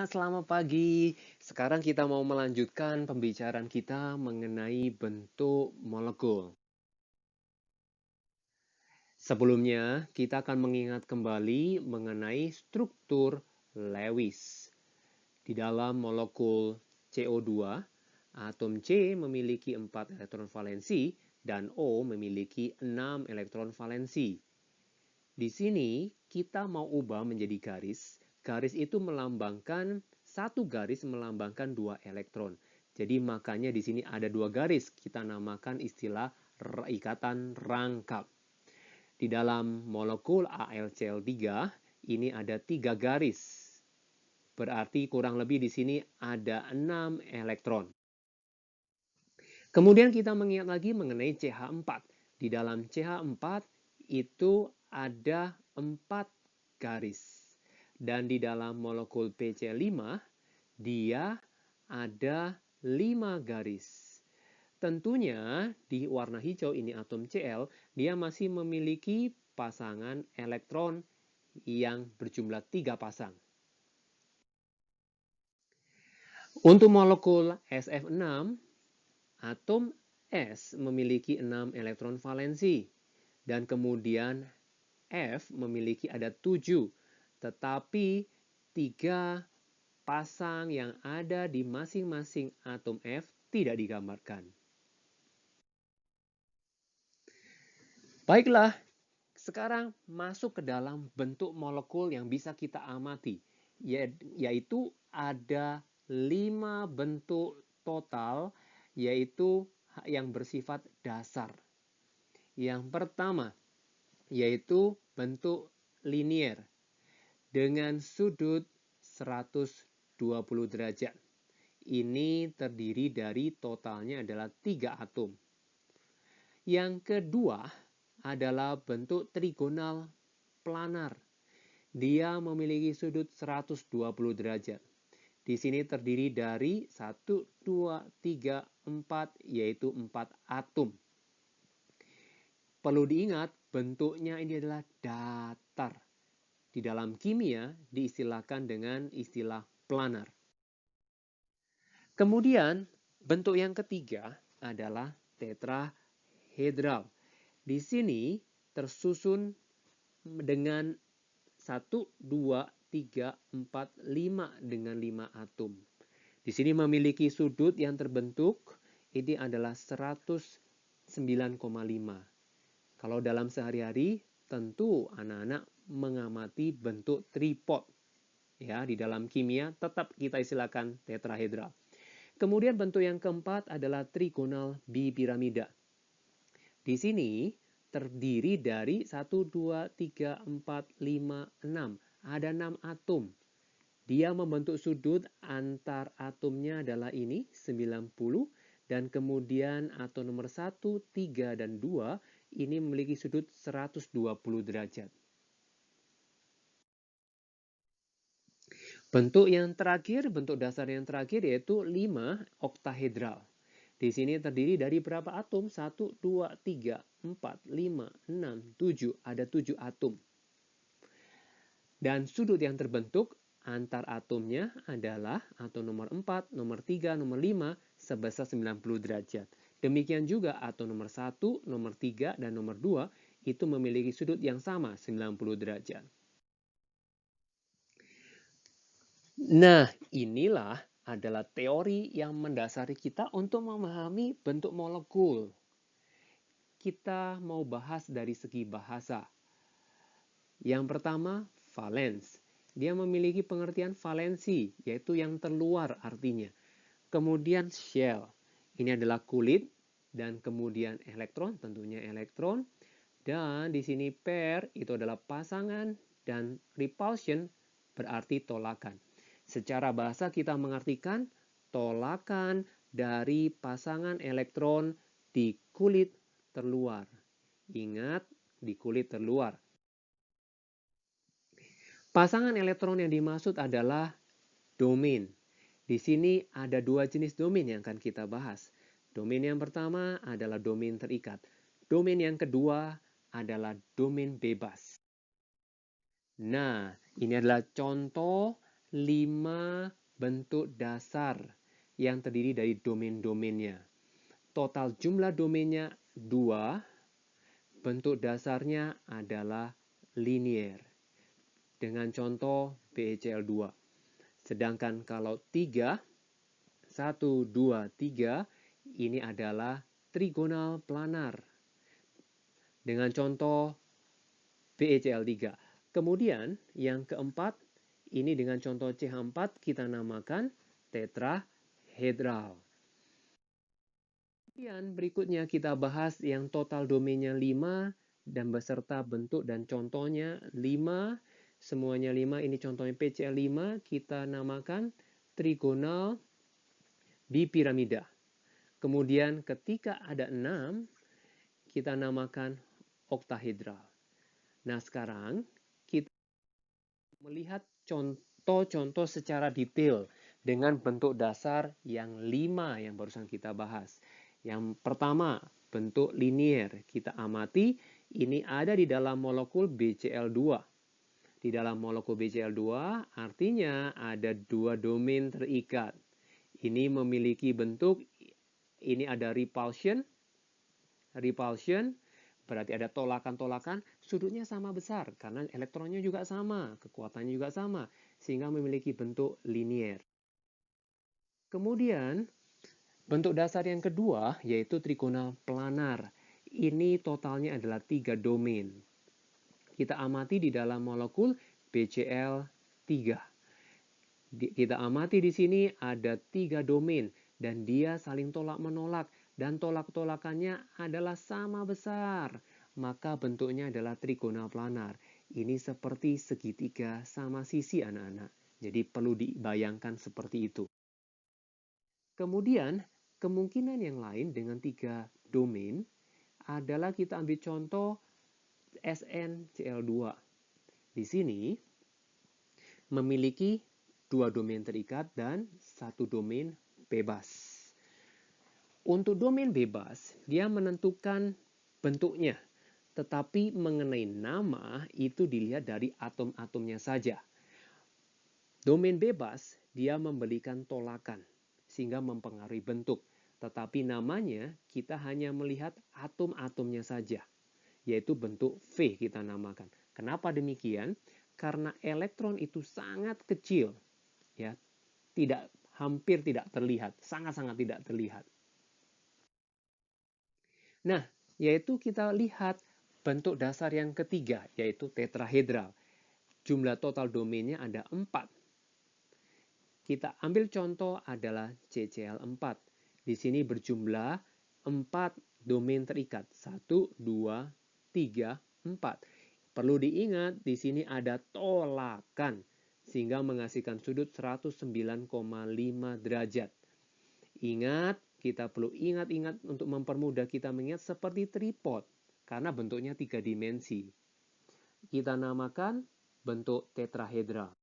selamat pagi. Sekarang kita mau melanjutkan pembicaraan kita mengenai bentuk molekul. Sebelumnya, kita akan mengingat kembali mengenai struktur Lewis. Di dalam molekul CO2, atom C memiliki 4 elektron valensi dan O memiliki 6 elektron valensi. Di sini kita mau ubah menjadi garis. Garis itu melambangkan satu garis melambangkan 2 elektron. Jadi makanya di sini ada 2 garis. Kita namakan istilah ikatan rangkap. Di dalam molekul AlCl3 ini ada 3 garis. Berarti kurang lebih di sini ada 6 elektron. Kemudian kita mengingat lagi mengenai CH4. Di dalam CH4 itu ada 4 garis. Dan di dalam molekul PC5, dia ada 5 garis. Tentunya di warna hijau ini atom Cl, dia masih memiliki pasangan elektron yang berjumlah 3 pasang. Untuk molekul SF6, atom S memiliki 6 elektron valensi. Dan kemudian F memiliki ada 7. Tetapi 3 pasang yang ada di masing-masing atom F tidak digambarkan. Baiklah, sekarang masuk ke dalam bentuk molekul yang bisa kita amati, yaitu ada 5 bentuk total, yaitu yang bersifat dasar. Yang pertama, yaitu bentuk linier dengan sudut 120 derajat. Ini terdiri dari totalnya adalah 3 atom. Yang kedua adalah bentuk trigonal planar. Dia memiliki sudut 120 derajat. Di sini terdiri dari 1, 2, 3, 4, yaitu 4 atom. Perlu diingat, bentuknya ini adalah datar. Di dalam kimia diistilahkan dengan istilah planar. Kemudian, bentuk yang ketiga adalah tetrahedral. Di sini tersusun dengan 1, 2, 3, 4, 5 dengan 5 atom. Di sini memiliki sudut yang terbentuk, ini adalah 109,5. Kalau dalam sehari-hari, tentu anak-anak mengamati bentuk tripod. Ya, di dalam kimia tetap kita istilahkan tetrahedral. Kemudian bentuk yang keempat adalah trigonal bipiramida. Di sini terdiri dari 1, 2, 3, 4, 5, 6. Ada 6 atom. Dia membentuk sudut antar atomnya adalah ini, 90. Dan kemudian atom nomor 1, 3, dan 2 ini memiliki sudut 120 derajat. Bentuk yang terakhir, bentuk dasar yang terakhir yaitu 5 oktahedral. Di sini terdiri dari berapa atom? 1, 2, 3, 4, 5, 6, 7. Ada 7 atom. Dan sudut yang terbentuk antar atomnya adalah atom nomor 4, nomor 3, nomor 5 sebesar 90 derajat. Demikian juga atom nomor 1, nomor 3, dan nomor 2 itu memiliki sudut yang sama 90 derajat. Nah, inilah adalah teori yang mendasari kita untuk memahami bentuk molekul. Kita mau bahas dari segi bahasa. Yang pertama, valens. Dia memiliki pengertian valensi, yaitu yang terluar artinya. Kemudian shell. Ini adalah kulit. Dan kemudian elektron, tentunya elektron. Dan di sini pair itu adalah pasangan. Dan repulsion berarti tolakan. Secara bahasa kita mengartikan tolakan dari pasangan elektron di kulit terluar. Ingat, di kulit terluar. Pasangan elektron yang dimaksud adalah domain. Di sini ada 2 jenis domain yang akan kita bahas. Domain yang pertama adalah domain terikat. Domain yang kedua adalah domain bebas. Nah, ini adalah contoh 5 bentuk dasar yang terdiri dari domain-domainnya. Total jumlah domainnya 2, bentuk dasarnya adalah linear. Dengan contoh BCL2. Sedangkan kalau 3, 1, 2, 3, ini adalah trigonal planar. Dengan contoh BCL3. Kemudian yang keempat, ini dengan contoh CH4 kita namakan tetrahedral. Kemudian berikutnya kita bahas yang total domainnya 5 dan beserta bentuk dan contohnya 5. Semuanya 5, ini contohnya PCL5, kita namakan trigonal bipiramida. Kemudian ketika ada 6, kita namakan oktahedral. Nah sekarang kita melihat contoh-contoh secara detail dengan bentuk dasar yang 5 yang barusan kita bahas. Yang pertama, bentuk linier. Kita amati, ini ada di dalam molekul BCl2. Di dalam molekul BCl2 artinya ada 2 domain terikat. Ini memiliki bentuk, ini ada repulsion. Repulsion berarti ada tolakan-tolakan, sudutnya sama besar karena elektronnya juga sama, kekuatannya juga sama, sehingga memiliki bentuk linier. Kemudian, bentuk dasar yang kedua yaitu trigonal planar. Ini totalnya adalah 3 domain. Kita amati di dalam molekul BCl3. Kita amati di sini ada 3 domain dan dia saling tolak-menolak dan tolak-tolakannya adalah sama besar. Maka bentuknya adalah trigonal planar. Ini seperti segitiga sama sisi anak-anak. Jadi perlu dibayangkan seperti itu. Kemudian, kemungkinan yang lain dengan 3 domain adalah kita ambil contoh SnCl2. Di sini memiliki 2 domain terikat dan 1 domain bebas. Untuk domain bebas, dia menentukan bentuknya, tetapi mengenai nama itu dilihat dari atom-atomnya saja. Domain bebas, dia memberikan tolakan, sehingga mempengaruhi bentuk. Tetapi namanya kita hanya melihat atom-atomnya saja, yaitu bentuk V kita namakan. Kenapa demikian? Karena elektron itu sangat kecil, ya, hampir tidak terlihat, sangat-sangat tidak terlihat. Nah, yaitu kita lihat bentuk dasar yang ketiga, yaitu tetrahedral. Jumlah total domainnya ada 4. Kita ambil contoh adalah CCl4. Di sini berjumlah 4 domain terikat. 1, 2, 3, 4. Perlu diingat, di sini ada tolakan, sehingga menghasilkan sudut 109,5 derajat. Ingat, kita perlu ingat-ingat untuk mempermudah kita mengingat seperti tripod, karena bentuknya 3 dimensi. Kita namakan bentuk tetrahedral.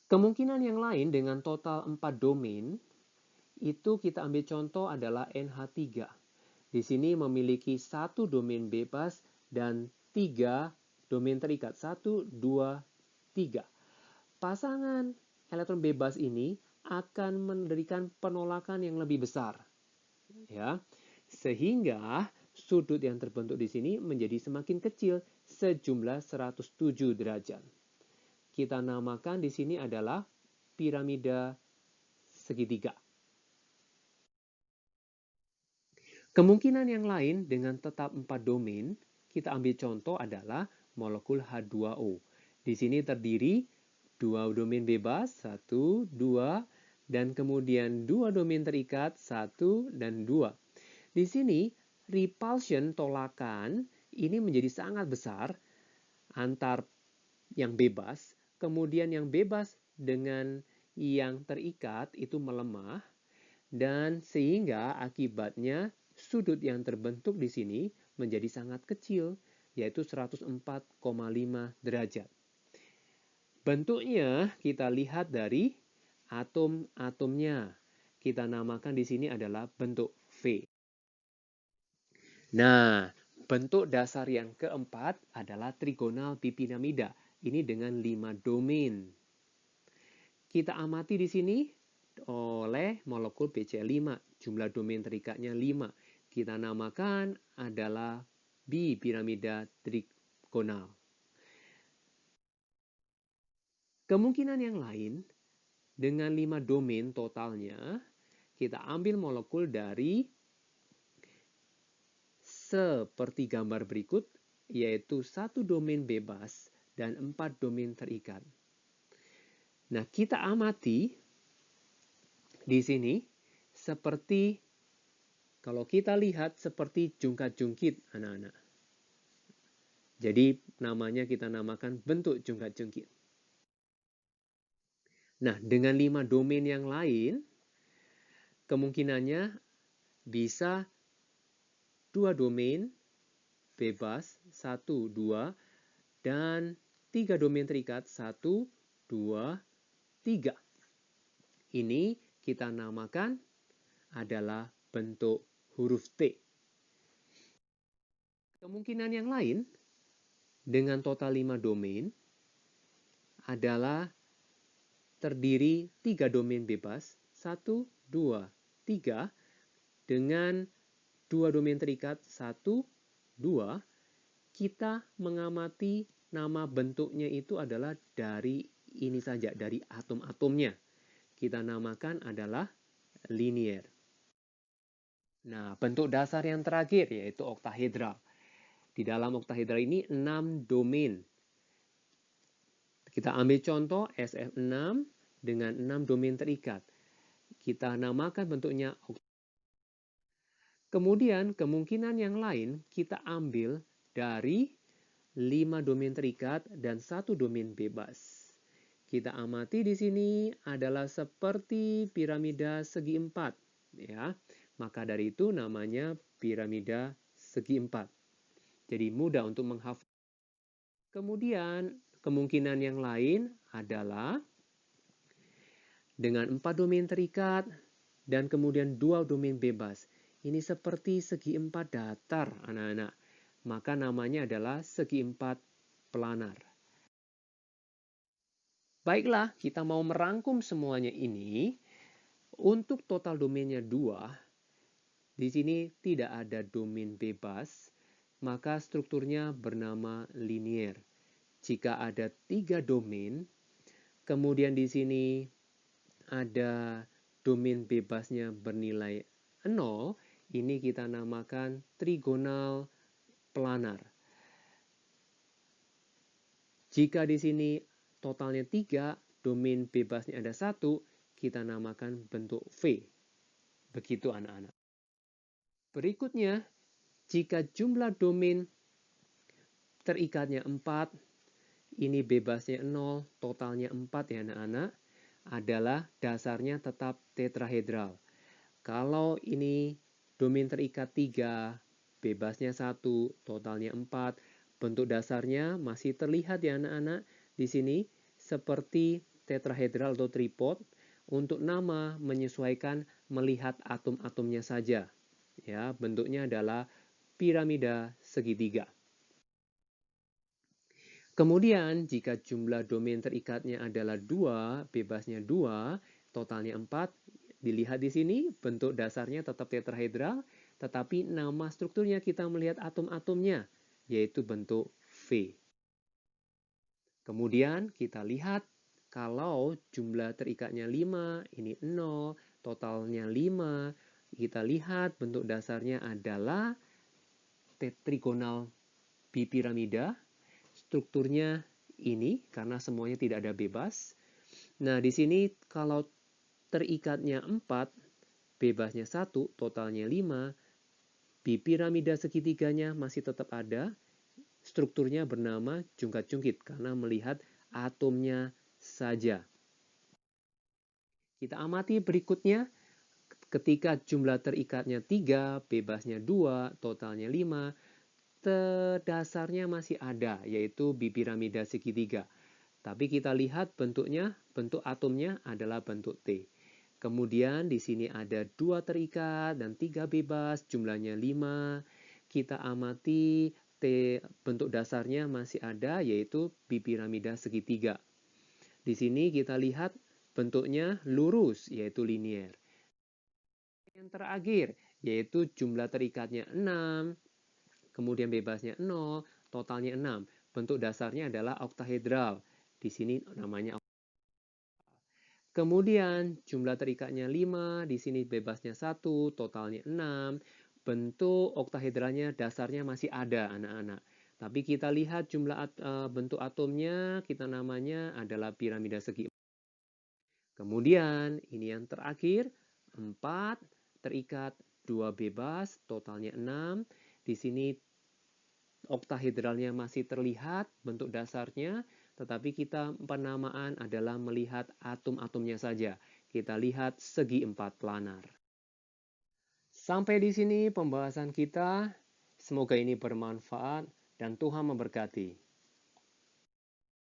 Kemungkinan yang lain dengan total 4 domain, itu kita ambil contoh adalah NH3. Di sini memiliki 1 domain bebas dan 3 domain terikat. 1, 2, 3. Pasangan elektron bebas ini akan memberikan penolakan yang lebih besar. Ya, sehingga sudut yang terbentuk di sini menjadi semakin kecil, sejumlah 107 derajat. Kita namakan di sini adalah piramida segitiga. Kemungkinan yang lain dengan tetap 4 domain, kita ambil contoh adalah molekul H2O. Di sini terdiri 2 domain bebas, 1, 2, dan kemudian 2 domain terikat, 1 dan 2. Di sini, repulsion tolakan ini menjadi sangat besar antar yang bebas, kemudian yang bebas dengan yang terikat itu melemah, dan sehingga akibatnya sudut yang terbentuk di sini menjadi sangat kecil, yaitu 104,5 derajat. Bentuknya kita lihat dari atom-atomnya. Kita namakan di sini adalah bentuk V. Nah, bentuk dasar yang keempat adalah trigonal bipiramida. Ini dengan 5 domain. Kita amati di sini oleh molekul BCl5. Jumlah domain terikatnya 5. Kita namakan adalah bipiramida trigonal. Kemungkinan yang lain, dengan 5 domain totalnya, kita ambil molekul dari seperti gambar berikut, yaitu 1 domain bebas dan 4 domain terikat. Nah, kita amati di sini seperti, kalau kita lihat seperti jungkat-jungkit, anak-anak. Jadi namanya kita namakan bentuk jungkat-jungkit. Nah, dengan 5 domain yang lain, kemungkinannya bisa 2 domain bebas, 1, 2, dan 3 domain terikat, 1, 2, 3. Ini kita namakan adalah bentuk huruf T. Kemungkinan yang lain dengan total 5 domain adalah terdiri 3 domain bebas, 1, 2, 3, dengan 2 domain terikat, 1, 2, kita mengamati nama bentuknya itu adalah dari ini saja, dari atom-atomnya. Kita namakan adalah linear. Nah, bentuk dasar yang terakhir yaitu oktahedral. Di dalam oktahedral ini 6 domain. Kita ambil contoh SF6 dengan 6 domain terikat. Kita namakan bentuknya oktahedral. Kemudian kemungkinan yang lain kita ambil dari 5 domain terikat dan 1 domain bebas. Kita amati di sini adalah seperti piramida segi 4, ya. Maka dari itu namanya piramida segi 4. Jadi mudah untuk menghafal. Kemudian kemungkinan yang lain adalah dengan 4 domain terikat dan kemudian 2 domain bebas. Ini seperti segi 4 datar, anak-anak. Maka namanya adalah segi 4 planar. Baiklah, kita mau merangkum semuanya ini. Untuk total domainnya 2, di sini tidak ada domain bebas, maka strukturnya bernama linear. Jika ada 3 domain, kemudian di sini ada domain bebasnya bernilai 0, ini kita namakan trigonal planar. Jika di sini totalnya 3, domain bebasnya ada 1, kita namakan bentuk V. Begitu anak-anak. Berikutnya, jika jumlah domain terikatnya 4, ini bebasnya 0, totalnya 4 ya anak-anak, adalah dasarnya tetap tetrahedral. Kalau ini domain terikat 3, bebasnya 1, totalnya 4, bentuk dasarnya masih terlihat ya anak-anak di sini seperti tetrahedral atau tripod. Untuk nama menyesuaikan melihat atom-atomnya saja. Ya, bentuknya adalah piramida segitiga. Kemudian jika jumlah domain terikatnya adalah 2, bebasnya 2, totalnya 4, dilihat di sini bentuk dasarnya tetap tetrahedral, tetapi nama strukturnya kita melihat atom-atomnya, yaitu bentuk V. Kemudian kita lihat kalau jumlah terikatnya 5, ini 0, totalnya 5, kita lihat bentuk dasarnya adalah tetrigonal bipiramida. Strukturnya ini karena semuanya tidak ada bebas. Nah, di sini kalau terikatnya 4, bebasnya 1, totalnya 5, bipiramida segitiganya masih tetap ada. Strukturnya bernama jungkat-jungkit karena melihat atomnya saja. Kita amati berikutnya, ketika jumlah terikatnya 3, bebasnya 2, totalnya 5, dasarnya masih ada, yaitu bipiramida segitiga. Tapi kita lihat bentuknya, bentuk atomnya adalah bentuk T. Kemudian di sini ada 2 terikat dan 3 bebas, jumlahnya 5. Kita amati bentuk dasarnya masih ada, yaitu bipiramida segitiga. Di sini kita lihat bentuknya lurus, yaitu linier. Yang terakhir, yaitu jumlah terikatnya 6, kemudian bebasnya 0, totalnya 6. Bentuk dasarnya adalah oktahedral. Di sini namanya. Kemudian jumlah terikatnya 5, di sini bebasnya 1, totalnya 6. Bentuk oktahedralnya dasarnya masih ada, anak-anak. Tapi kita lihat jumlah bentuk atomnya, kita namanya adalah piramida segi. Kemudian ini yang terakhir, 4 terikat, 2 bebas, totalnya 6. Di sini oktahedralnya masih terlihat bentuk dasarnya, tetapi kita penamaan adalah melihat atom-atomnya saja. Kita lihat segi 4 planar. Sampai di sini pembahasan kita. Semoga ini bermanfaat dan Tuhan memberkati.